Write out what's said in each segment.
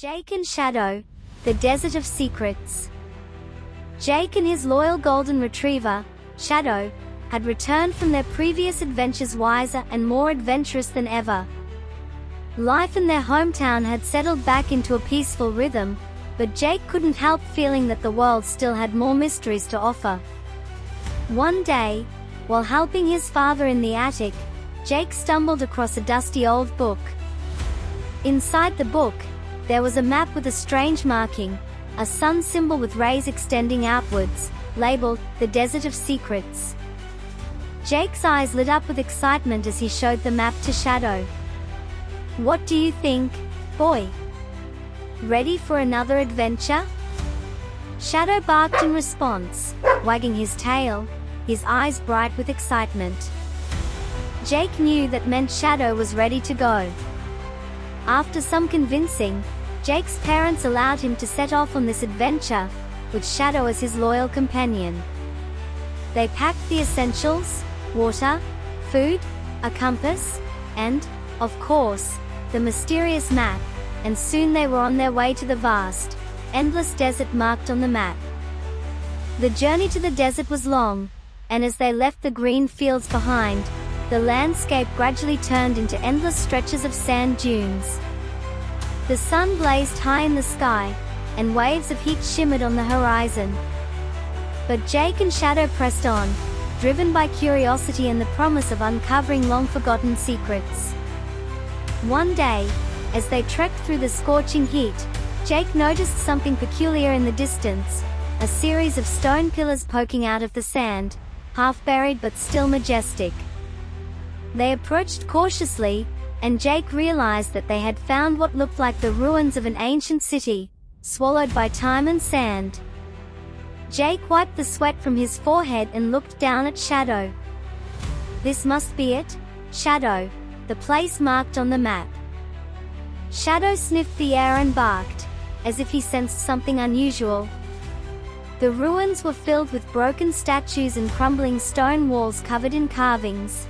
Jake and Shadow, the Desert of Secrets. Jake and his loyal golden retriever, Shadow, had returned from their previous adventures wiser and more adventurous than ever. Life in their hometown had settled back into a peaceful rhythm, but Jake couldn't help feeling that the world still had more mysteries to offer. One day, while helping his father in the attic, Jake stumbled across a dusty old book. Inside the book, there was a map with a strange marking, a sun symbol with rays extending outwards, labeled, the Desert of Secrets. Jake's eyes lit up with excitement as he showed the map to Shadow. "What do you think, boy? Ready for another adventure?" Shadow barked in response, wagging his tail, his eyes bright with excitement. Jake knew that meant Shadow was ready to go. After some convincing, Jake's parents allowed him to set off on this adventure, with Shadow as his loyal companion. They packed the essentials: water, food, a compass, and, of course, the mysterious map, and soon they were on their way to the vast, endless desert marked on the map. The journey to the desert was long, and as they left the green fields behind, the landscape gradually turned into endless stretches of sand dunes. The sun blazed high in the sky, and waves of heat shimmered on the horizon. But Jake and Shadow pressed on, driven by curiosity and the promise of uncovering long-forgotten secrets. One day, as they trekked through the scorching heat, Jake noticed something peculiar in the distance, a series of stone pillars poking out of the sand, half buried but still majestic. They approached cautiously, and Jake realized that they had found what looked like the ruins of an ancient city, swallowed by time and sand. Jake wiped the sweat from his forehead and looked down at Shadow. "This must be it, Shadow, the place marked on the map." Shadow sniffed the air and barked, as if he sensed something unusual. The ruins were filled with broken statues and crumbling stone walls covered in carvings.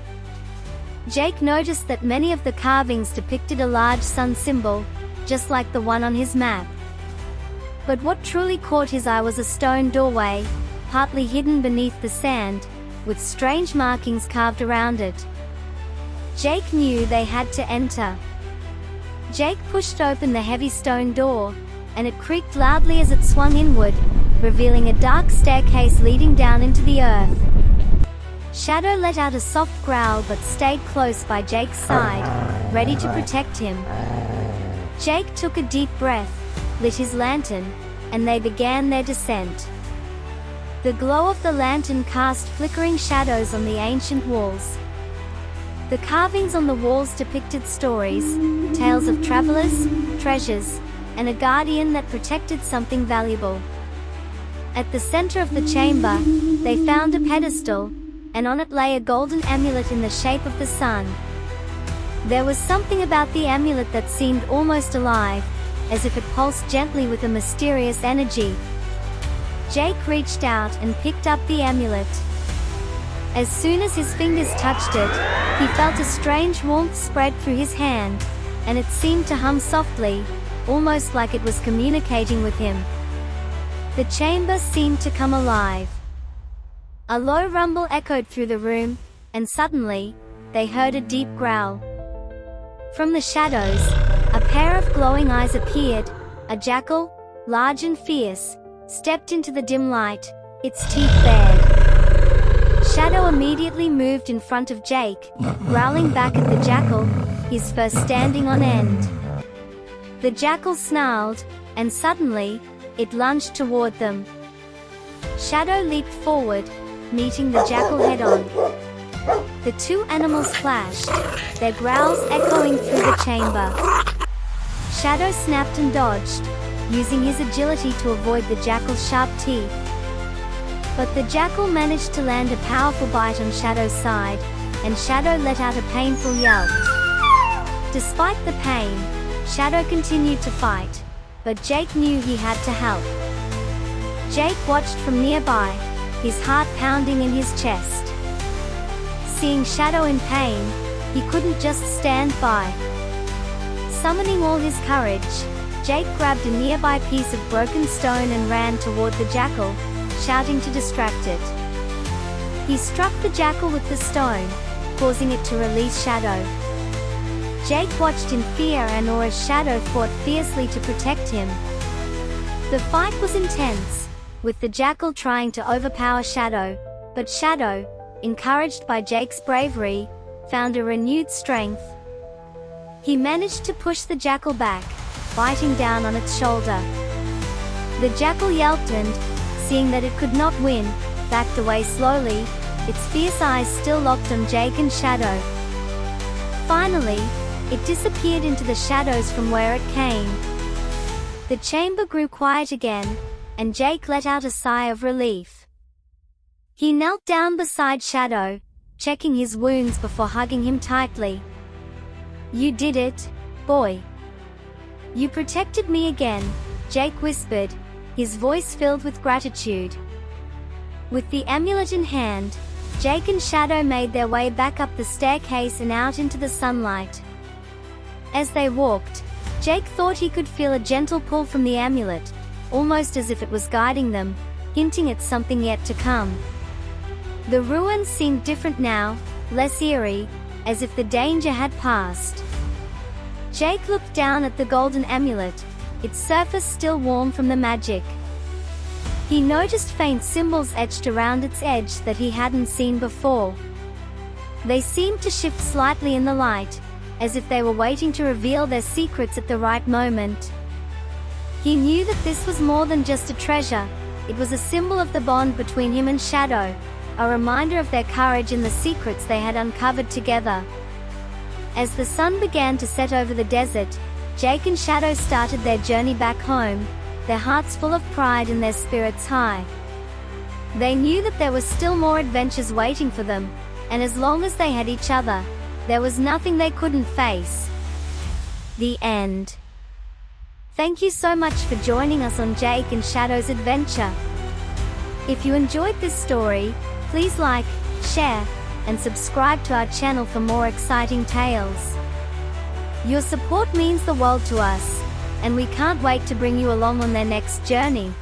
Jake noticed that many of the carvings depicted a large sun symbol, just like the one on his map. But what truly caught his eye was a stone doorway, partly hidden beneath the sand, with strange markings carved around it. Jake knew they had to enter. Jake pushed open the heavy stone door, and it creaked loudly as it swung inward, revealing a dark staircase leading down into the earth. Shadow let out a soft growl but stayed close by Jake's side, ready to protect him. Jake took a deep breath, lit his lantern, and they began their descent. The glow of the lantern cast flickering shadows on the ancient walls. The carvings on the walls depicted stories, tales of travelers, treasures, and a guardian that protected something valuable. At the center of the chamber, they found a pedestal, and on it lay a golden amulet in the shape of the sun. There was something about the amulet that seemed almost alive, as if it pulsed gently with a mysterious energy. Jake reached out and picked up the amulet. As soon as his fingers touched it, he felt a strange warmth spread through his hand, and it seemed to hum softly, almost like it was communicating with him. The chamber seemed to come alive. A low rumble echoed through the room, and suddenly, they heard a deep growl. From the shadows, a pair of glowing eyes appeared. A jackal, large and fierce, stepped into the dim light, its teeth bared. Shadow immediately moved in front of Jake, growling back at the jackal, his fur standing on end. The jackal snarled, and suddenly, it lunged toward them. Shadow leaped forward, meeting the jackal head-on. The two animals clashed, their growls echoing through the chamber. Shadow snapped and dodged, using his agility to avoid the jackal's sharp teeth. But the jackal managed to land a powerful bite on Shadow's side, and Shadow let out a painful yelp. Despite the pain, Shadow continued to fight, but Jake knew he had to help. Jake watched from nearby, his heart pounding in his chest. Seeing Shadow in pain, he couldn't just stand by. Summoning all his courage, Jake grabbed a nearby piece of broken stone and ran toward the jackal, shouting to distract it. He struck the jackal with the stone, causing it to release Shadow. Jake watched in fear and awe as Shadow fought fiercely to protect him. The fight was intense, with the jackal trying to overpower Shadow, but Shadow, encouraged by Jake's bravery, found a renewed strength. He managed to push the jackal back, biting down on its shoulder. The jackal yelped and, seeing that it could not win, backed away slowly, its fierce eyes still locked on Jake and Shadow. Finally, it disappeared into the shadows from where it came. The chamber grew quiet again, and Jake let out a sigh of relief. He knelt down beside Shadow, checking his wounds before hugging him tightly. "You did it, boy. You protected me again," Jake whispered, his voice filled with gratitude. With the amulet in hand, Jake and Shadow made their way back up the staircase and out into the sunlight. As they walked, Jake thought he could feel a gentle pull from the amulet, almost as if it was guiding them, hinting at something yet to come. The ruins seemed different now, less eerie, as if the danger had passed. Jake looked down at the golden amulet, its surface still warm from the magic. He noticed faint symbols etched around its edge that he hadn't seen before. They seemed to shift slightly in the light, as if they were waiting to reveal their secrets at the right moment. He knew that this was more than just a treasure, it was a symbol of the bond between him and Shadow, a reminder of their courage and the secrets they had uncovered together. As the sun began to set over the desert, Jake and Shadow started their journey back home, their hearts full of pride and their spirits high. They knew that there were still more adventures waiting for them, and as long as they had each other, there was nothing they couldn't face. The end. Thank you so much for joining us on Jake and Shadow's adventure. If you enjoyed this story, please like, share, and subscribe to our channel for more exciting tales. Your support means the world to us, and we can't wait to bring you along on their next journey.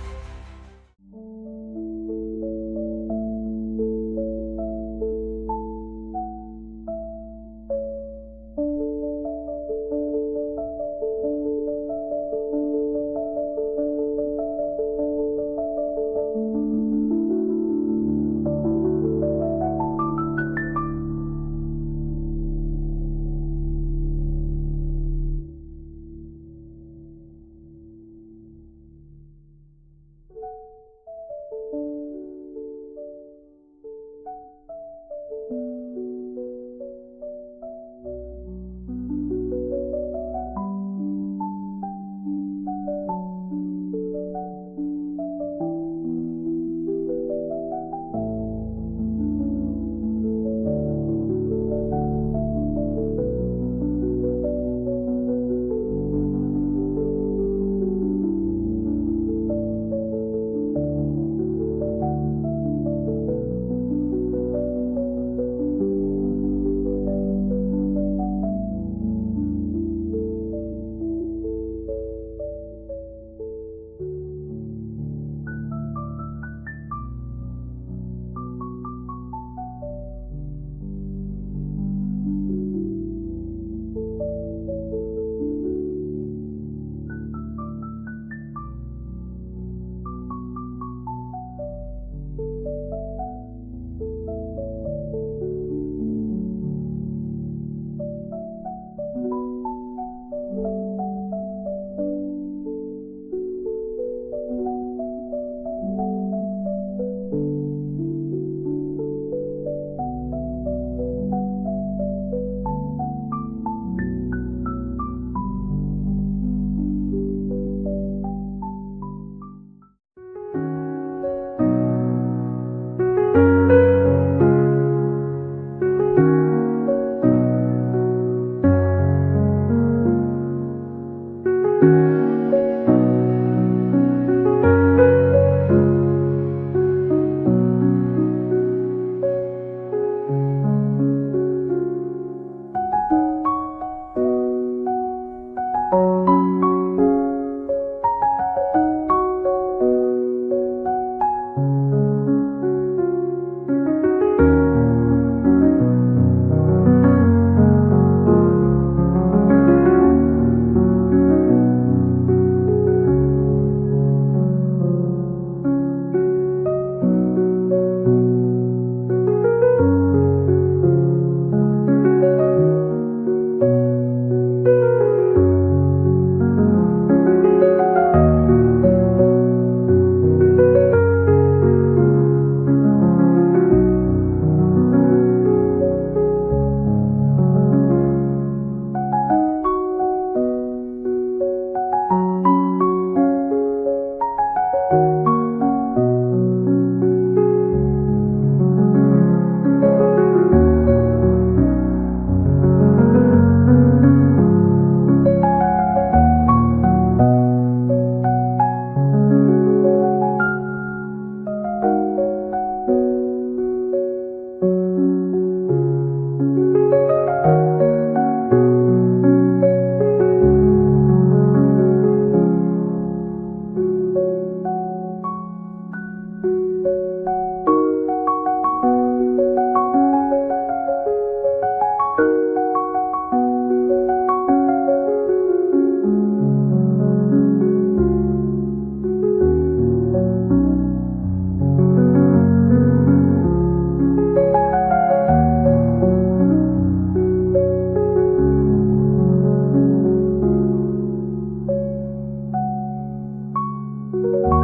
you.